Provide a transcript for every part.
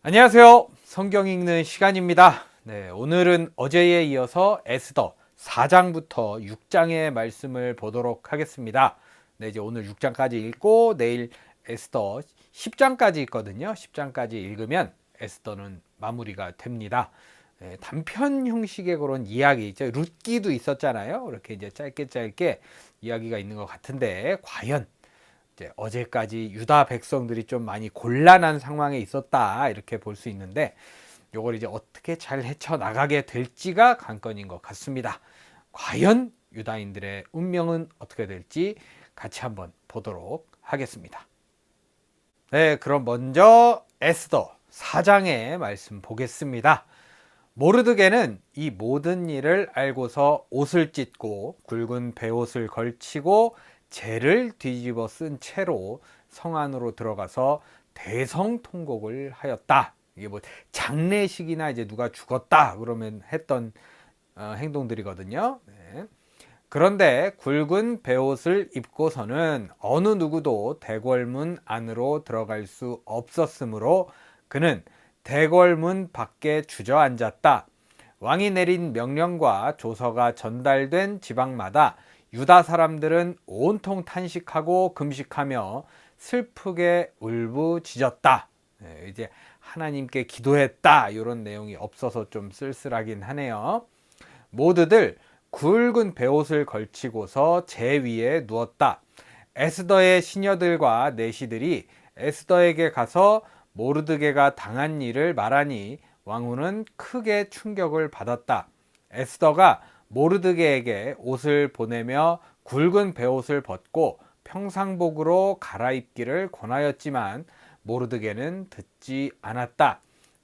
안녕하세요. 성경 읽는 시간입니다. 네, 오늘은 어제에 이어서 에스더 4장부터 6장의 말씀을 보도록 하겠습니다. 네, 이제 오늘 6장까지 읽고 내일 에스더 10장까지 있거든요. 10장까지 읽으면 에스더는 마무리가 됩니다. 네, 단편 형식의 그런 이야기, 이제 룻기도 있었잖아요. 이렇게 이제 짧게 이야기가 있는 것 같은데 과연 이제 어제까지 유다 백성들이 좀 많이 곤란한 상황에 있었다 이렇게 볼 수 있는데 요걸 이제 어떻게 잘 헤쳐나가게 될지가 관건인 것 같습니다. 과연 유다인들의 운명은 어떻게 될지 같이 한번 보도록 하겠습니다. 네, 그럼 먼저 에스더 4장의 말씀 보겠습니다. 모르드게는 이 모든 일을 알고서 옷을 찢고 굵은 베옷을 걸치고 재를 뒤집어 쓴 채로 성 안으로 들어가서 대성통곡을 하였다. 이게 뭐 장례식이나 이제 누가 죽었다 그러면 했던 행동들이거든요. 네. 그런데 굵은 베옷을 입고서는 어느 누구도 대궐문 안으로 들어갈 수 없었으므로 그는 대궐문 밖에 주저앉았다. 왕이 내린 명령과 조서가 전달된 지방마다 유다 사람들은 온통 탄식하고 금식하며 슬프게 울부짖었다. 이제 하나님께 기도했다 이런 내용이 없어서 좀 쓸쓸하긴 하네요. 모두들 굵은 베옷을 걸치고서 제 위에 누웠다. 에스더의 시녀들과 내시들이 에스더에게 가서 모르드게가 당한 일을 말하니 왕후는 크게 충격을 받았다. 에스더가 모르드게에게 옷을 보내며 굵은 베옷을 벗고 평상복으로 갈아입기를 권하였지만 모르드게는 듣지 않았다.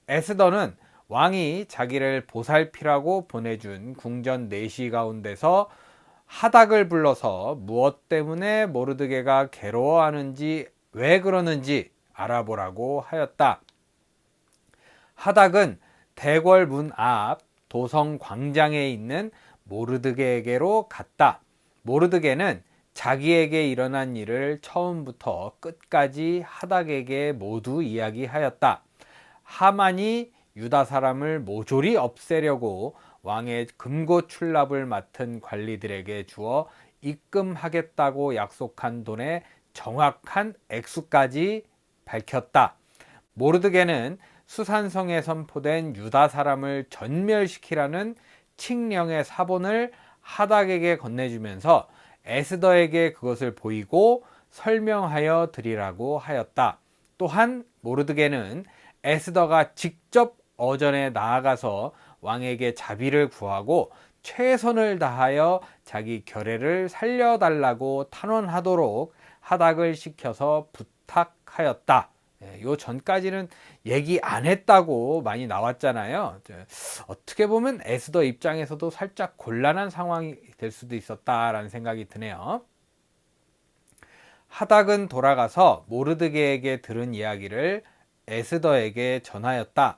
에스더는 왕이 자기를 보살피라고 보내준 궁전 내시 가운데서 하닥을 불러서 무엇 때문에 모르드게가 괴로워하는지 왜 그러는지 알아보라고 하였다. 하닥은 대궐 문 앞 도성 광장에 있는 모르드게에게로 갔다. 모르드게는 자기에게 일어난 일을 처음부터 끝까지 하닥에게 모두 이야기하였다. 하만이 유다 사람을 모조리 없애려고 왕의 금고 출납을 맡은 관리들에게 주어 입금하겠다고 약속한 돈의 정확한 액수까지 밝혔다. 모르드게는 수산성에 선포된 유다 사람을 전멸시키라는 칙령의 사본을 하닥에게 건네주면서 에스더에게 그것을 보이고 설명하여 드리라고 하였다. 또한 모르드게는 에스더가 직접 어전에 나아가서 왕에게 자비를 구하고 최선을 다하여 자기 결례를 살려달라고 탄원하도록 하닥을 시켜서 부탁하였다. 요 전까지는 얘기 안 했다고 많이 나왔잖아요. 어떻게 보면 에스더 입장에서도 살짝 곤란한 상황이 될 수도 있었다라는 생각이 드네요. 하닥은 돌아가서 모르드게에게 들은 이야기를 에스더에게 전하였다.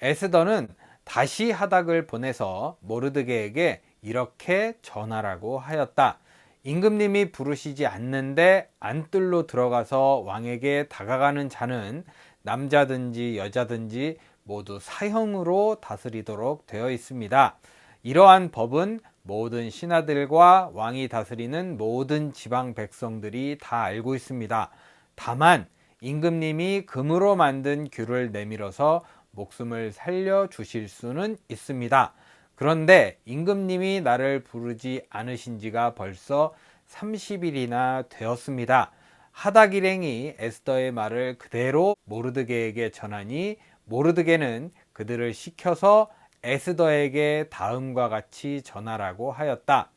에스더는 다시 하닥을 보내서 모르드게에게 이렇게 전하라고 하였다. 임금님이 부르시지 않는데 안뜰로 들어가서 왕에게 다가가는 자는 남자든지 여자든지 모두 사형으로 다스리도록 되어 있습니다. 이러한 법은 모든 신하들과 왕이 다스리는 모든 지방 백성들이 다 알고 있습니다. 다만 임금님이 금으로 만든 규를 내밀어서 목숨을 살려주실 수는 있습니다. 그런데 임금님이 나를 부르지 않으신 지가 벌써 30일이나 되었습니다. 하닥 일행이 에스더의 말을 그대로 모르드게에게 전하니 모르드게는 그들을 시켜서 에스더에게 다음과 같이 전하라고 하였다.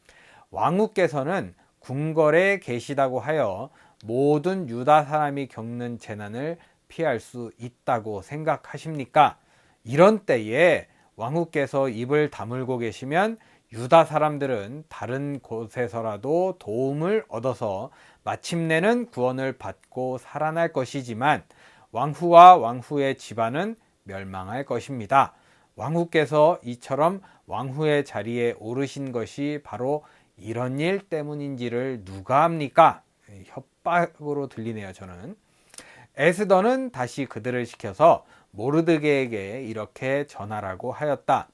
왕후께서는 궁궐에 계시다고 하여 모든 유다 사람이 겪는 재난을 피할 수 있다고 생각하십니까? 이런 때에 왕후께서 입을 다물고 계시면 유다 사람들은 다른 곳에서라도 도움을 얻어서 마침내는 구원을 받고 살아날 것이지만 왕후와 왕후의 집안은 멸망할 것입니다. 왕후께서 이처럼 왕후의 자리에 오르신 것이 바로 이런 일 때문인지를 누가 합니까? 협박으로 들리네요. 저는. 에스더는 다시 그들을 시켜서 모르드게에게 이렇게 전하라고 하였다.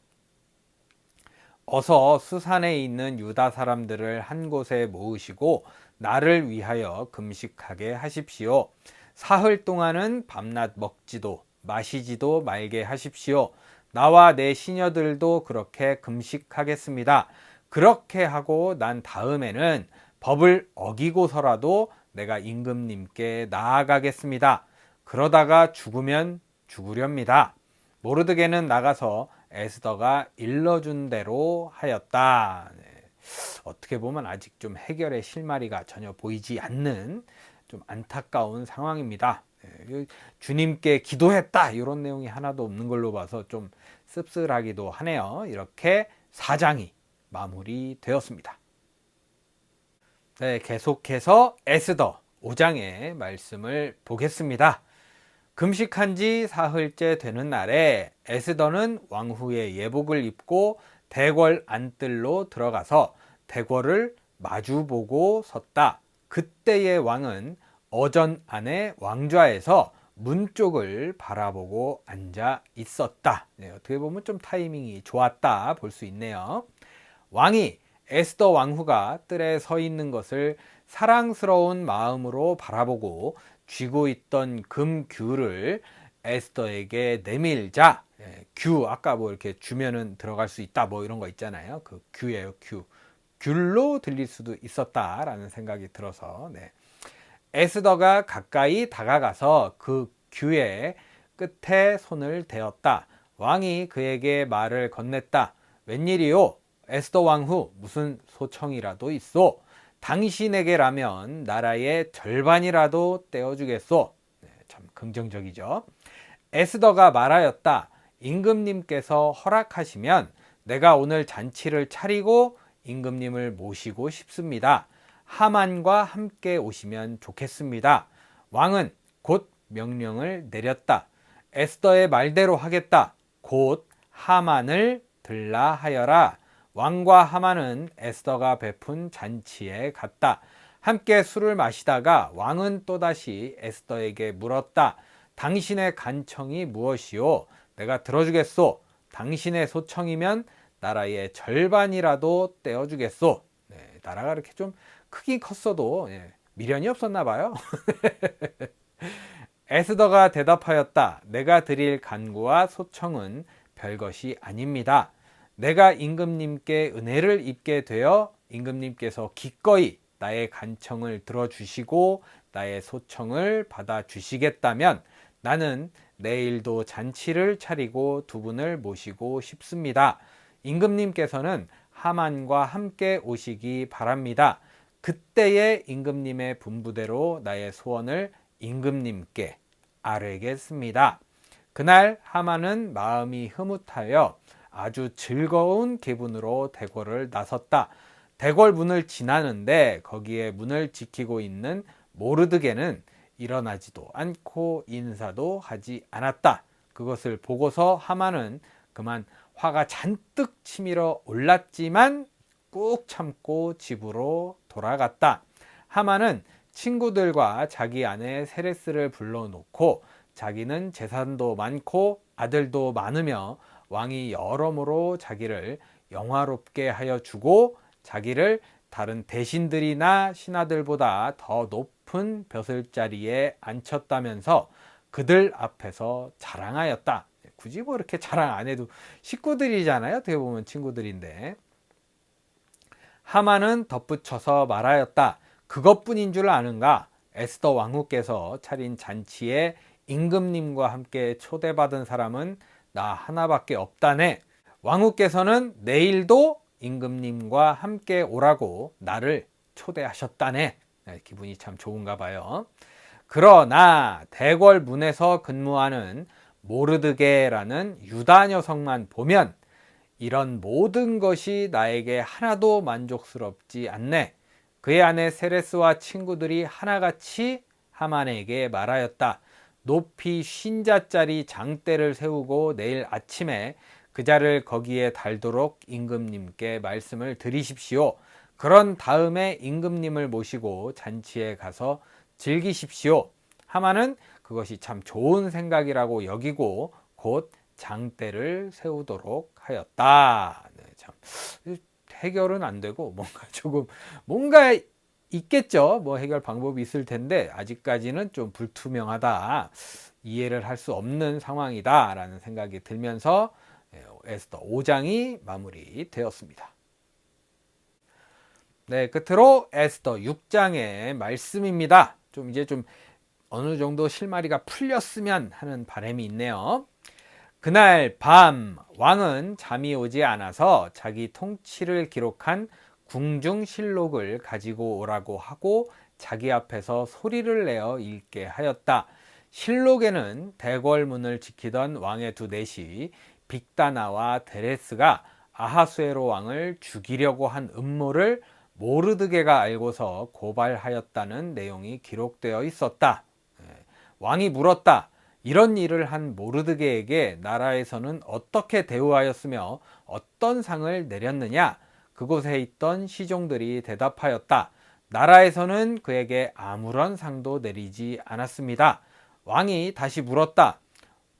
어서 수산에 있는 유다 사람들을 한 곳에 모으시고 나를 위하여 금식하게 하십시오. 사흘 동안은 밤낮 먹지도 마시지도 말게 하십시오. 나와 내 시녀들도 그렇게 금식하겠습니다. 그렇게 하고 난 다음에는 법을 어기고서라도 내가 임금님께 나아가겠습니다. 그러다가 죽으면 죽으렵니다. 모르드게는 나가서 에스더가 일러준 대로 하였다. 네. 어떻게 보면 아직 좀 해결의 실마리가 전혀 보이지 않는 좀 안타까운 상황입니다. 네. 주님께 기도했다 이런 내용이 하나도 없는 걸로 봐서 좀 씁쓸하기도 하네요. 이렇게 4장이 마무리되었습니다. 네, 계속해서 에스더 5장의 말씀을 보겠습니다. 금식한 지 사흘째 되는 날에 에스더는 왕후의 예복을 입고 대궐 안뜰로 들어가서 대궐을 마주보고 섰다. 그때의 왕은 어전 안의 왕좌에서 문 쪽을 바라보고 앉아 있었다. 네, 어떻게 보면 좀 타이밍이 좋았다 볼 수 있네요. 왕이 에스더 왕후가 뜰에 서 있는 것을 사랑스러운 마음으로 바라보고 쥐고 있던 금귤을 에스더에게 내밀자. 귤 아까 뭐 이렇게 주면은 들어갈 수 있다 뭐 이런 거 있잖아요. 그 귤이에요. 귤로 들릴 수도 있었다라는 생각이 들어서 네. 에스더가 가까이 다가가서 그 귤의 끝에 손을 대었다. 왕이 그에게 말을 건넸다. 웬일이요? 에스더 왕후, 무슨 소청이라도 있소? 당신에게라면 나라의 절반이라도 떼어주겠소. 네, 참 긍정적이죠. 에스더가 말하였다. 임금님께서 허락하시면 내가 오늘 잔치를 차리고 임금님을 모시고 싶습니다. 하만과 함께 오시면 좋겠습니다. 왕은 곧 명령을 내렸다. 에스더의 말대로 하겠다. 곧 하만을 들라 하여라. 왕과 하만은 에스더가 베푼 잔치에 갔다. 함께 술을 마시다가 왕은 또다시 에스더에게 물었다. 당신의 간청이 무엇이요? 내가 들어주겠소. 당신의 소청이면 나라의 절반이라도 떼어주겠소. 네, 나라가 이렇게 좀 크긴 컸어도 미련이 없었나 봐요. 에스더가 대답하였다. 내가 드릴 간구와 소청은 별것이 아닙니다. 내가 임금님께 은혜를 입게 되어 임금님께서 기꺼이 나의 간청을 들어주시고 나의 소청을 받아주시겠다면 나는 내일도 잔치를 차리고 두 분을 모시고 싶습니다. 임금님께서는 하만과 함께 오시기 바랍니다. 그때의 임금님의 분부대로 나의 소원을 임금님께 아뢰겠습니다. 그날 하만은 마음이 흐뭇하여 아주 즐거운 기분으로 대궐을 나섰다. 대궐 문을 지나는데 거기에 문을 지키고 있는 모르드게는 일어나지도 않고 인사도 하지 않았다. 그것을 보고서 하만은 그만 화가 잔뜩 치밀어 올랐지만 꾹 참고 집으로 돌아갔다. 하만은 친구들과 자기 아내 세레스를 불러놓고 자기는 재산도 많고 아들도 많으며 왕이 여러모로 자기를 영화롭게 하여 주고 자기를 다른 대신들이나 신하들보다 더 높은 벼슬자리에 앉혔다면서 그들 앞에서 자랑하였다. 굳이 뭐 이렇게 자랑 안 해도 식구들이잖아요. 어떻게 보면 친구들인데. 하만은 덧붙여서 말하였다. 그것뿐인 줄 아는가? 에스더 왕후께서 차린 잔치에 임금님과 함께 초대받은 사람은 나 하나밖에 없다네. 왕후께서는 내일도 임금님과 함께 오라고 나를 초대하셨다네. 기분이 참 좋은가 봐요. 그러나 대궐 문에서 근무하는 모르드게라는 유다 녀석만 보면 이런 모든 것이 나에게 하나도 만족스럽지 않네. 그의 아내 세레스와 친구들이 하나같이 하만에게 말하였다. 높이 50자짜리 장대를 세우고 내일 아침에 그 자를 거기에 달도록 임금님께 말씀을 드리십시오. 그런 다음에 임금님을 모시고 잔치에 가서 즐기십시오. 하만은 그것이 참 좋은 생각이라고 여기고 곧 장대를 세우도록 하였다. 네, 참 해결은 안 되고 뭔가 있겠죠. 뭐 해결 방법이 있을 텐데 아직까지는 좀 불투명하다. 이해를 할 수 없는 상황이다라는 생각이 들면서 에스더 5장이 마무리되었습니다. 네, 끝으로 에스더 6장의 말씀입니다. 이제 어느 정도 실마리가 풀렸으면 하는 바람이 있네요. 그날 밤 왕은 잠이 오지 않아서 자기 통치를 기록한 궁중실록을 가지고 오라고 하고 자기 앞에서 소리를 내어 읽게 하였다. 실록에는 대궐문을 지키던 왕의 두 넷이 빅다나와 데레스가 아하수에로 왕을 죽이려고 한 음모를 모르드게가 알고서 고발하였다는 내용이 기록되어 있었다. 왕이 물었다. 이런 일을 한 모르드게에게 나라에서는 어떻게 대우하였으며 어떤 상을 내렸느냐? 그곳에 있던 시종들이 대답하였다. 나라에서는 그에게 아무런 상도 내리지 않았습니다. 왕이 다시 물었다.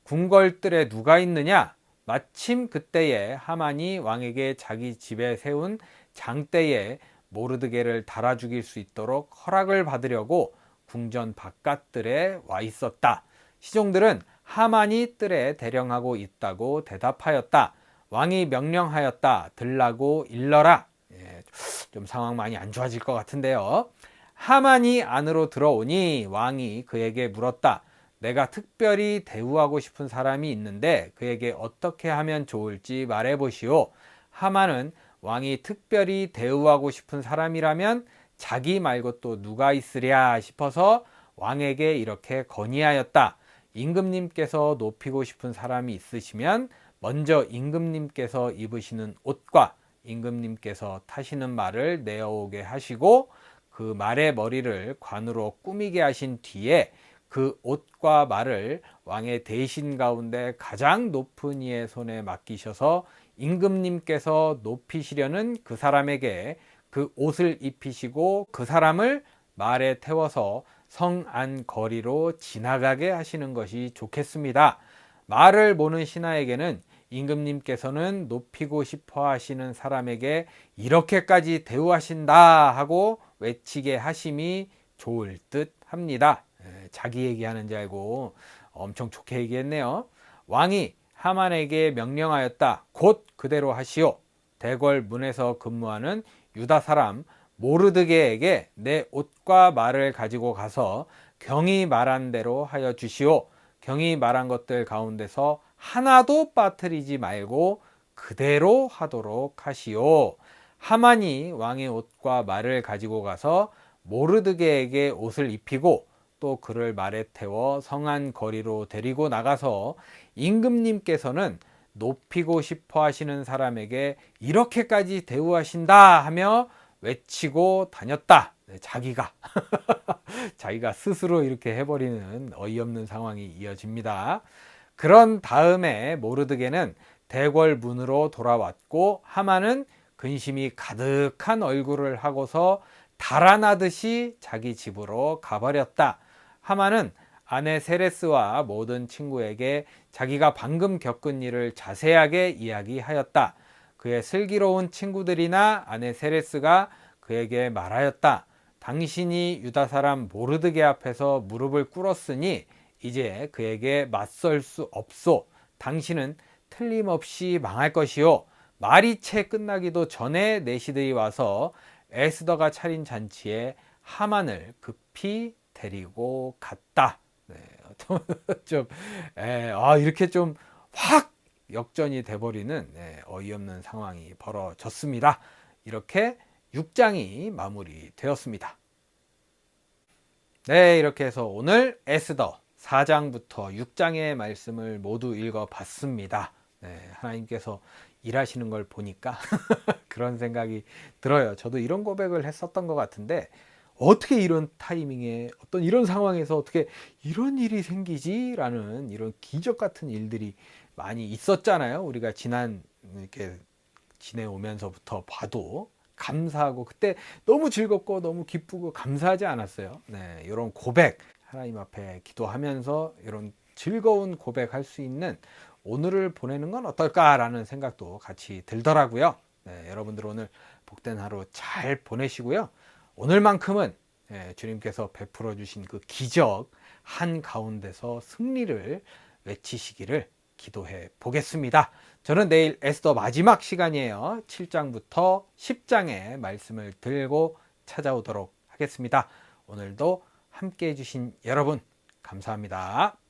궁궐들에 누가 있느냐? 마침 그때에 하만이 왕에게 자기 집에 세운 장대에 모르드게를 달아 죽일 수 있도록 허락을 받으려고 궁전 바깥들에 와 있었다. 시종들은 하만이 뜰에 대령하고 있다고 대답하였다. 왕이 명령하였다. 들라고 일러라. 좀 상황 많이 안 좋아질 것 같은데요. 하만이 안으로 들어오니 왕이 그에게 물었다. 내가 특별히 대우하고 싶은 사람이 있는데 그에게 어떻게 하면 좋을지 말해보시오. 하만은 왕이 특별히 대우하고 싶은 사람이라면 자기 말고 또 누가 있으랴 싶어서 왕에게 이렇게 건의하였다. 임금님께서 높이고 싶은 사람이 있으시면 먼저 임금님께서 입으시는 옷과 임금님께서 타시는 말을 내어오게 하시고 그 말의 머리를 관으로 꾸미게 하신 뒤에 그 옷과 말을 왕의 대신 가운데 가장 높은 이의 손에 맡기셔서 임금님께서 높이시려는 그 사람에게 그 옷을 입히시고 그 사람을 말에 태워서 성 안 거리로 지나가게 하시는 것이 좋겠습니다. 말을 모는 신하에게는 임금님께서는 높이고 싶어 하시는 사람에게 이렇게까지 대우하신다 하고 외치게 하심이 좋을 듯 합니다. 자기 얘기하는 줄 알고 엄청 좋게 얘기했네요. 왕이 하만에게 명령하였다. 곧 그대로 하시오. 대궐 문에서 근무하는 유다 사람 모르드게에게 내 옷과 말을 가지고 가서 경이 말한 대로 하여 주시오. 경이 말한 것들 가운데서 하나도 빠뜨리지 말고 그대로 하도록 하시오. 하만이 왕의 옷과 말을 가지고 가서 모르드게에게 옷을 입히고 또 그를 말에 태워 성안 거리로 데리고 나가서 임금님께서는 높이고 싶어 하시는 사람에게 이렇게까지 대우하신다 하며 외치고 다녔다. 자기가 스스로 이렇게 해버리는 어이없는 상황이 이어집니다. 그런 다음에 모르드게는 대궐 문으로 돌아왔고 하만은 근심이 가득한 얼굴을 하고서 달아나듯이 자기 집으로 가버렸다. 하만은 아내 세레스와 모든 친구에게 자기가 방금 겪은 일을 자세하게 이야기하였다. 그의 슬기로운 친구들이나 아내 세레스가 그에게 말하였다. 당신이 유다 사람 모르드게 앞에서 무릎을 꿇었으니 이제 그에게 맞설 수 없소. 당신은 틀림없이 망할 것이요. 말이 채 끝나기도 전에 내시들이 와서 에스더가 차린 잔치에 하만을 급히 데리고 갔다. 네, 이렇게 좀 확 역전이 돼버리는 어이없는 상황이 벌어졌습니다. 이렇게 6장이 마무리되었습니다. 네, 이렇게 해서 오늘 에스더 4장부터 6장의 말씀을 모두 읽어봤습니다. 하나님께서 일하시는 걸 보니까 그런 생각이 들어요. 저도 이런 고백을 했었던 것 같은데 어떻게 이런 타이밍에 어떤 이런 상황에서 어떻게 이런 일이 생기지? 라는 이런 기적 같은 일들이 많이 있었잖아요. 우리가 이렇게 지내오면서부터 봐도 감사하고 그때 너무 즐겁고 너무 기쁘고 감사하지 않았어요? 네, 이런 고백 하나님 앞에 기도하면서 이런 즐거운 고백할 수 있는 오늘을 보내는 건 어떨까라는 생각도 같이 들더라고요. 네, 여러분들 오늘 복된 하루 잘 보내시고요. 오늘만큼은 주님께서 베풀어 주신 그 기적 한 가운데서 승리를 외치시기를 기도해 보겠습니다. 저는 내일 에스더 마지막 시간이에요. 7장부터 10장의 말씀을 들고 찾아오도록 하겠습니다. 오늘도 함께 해주신 여러분 감사합니다.